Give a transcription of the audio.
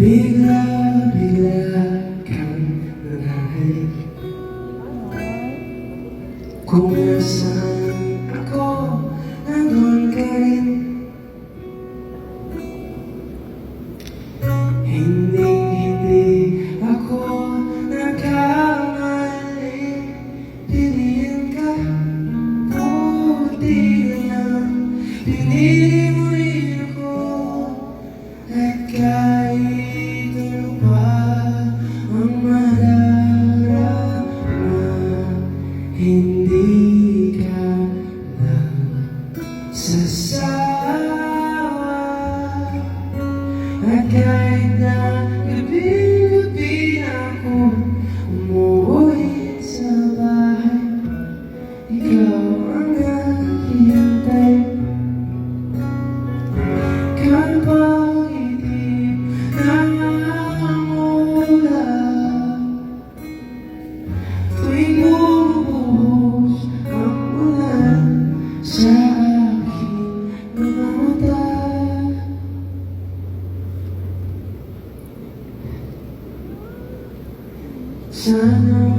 Bigla-bigla kang nanahalik. Kung nasaan ako, nandun ka rin. Hindi ako nagkamali. Piliin ka, buti na lang. Pinili mo rin ako. At kahit ano pa ang madarama, hindi ka nagsasawa. At kahit na gabi-gabi na ako umuwi sa bahay, ikaw ang naghihintay. Kapag itim na ang ulan, tuwing bumubuhos ang ulan sa aking mga mata, sana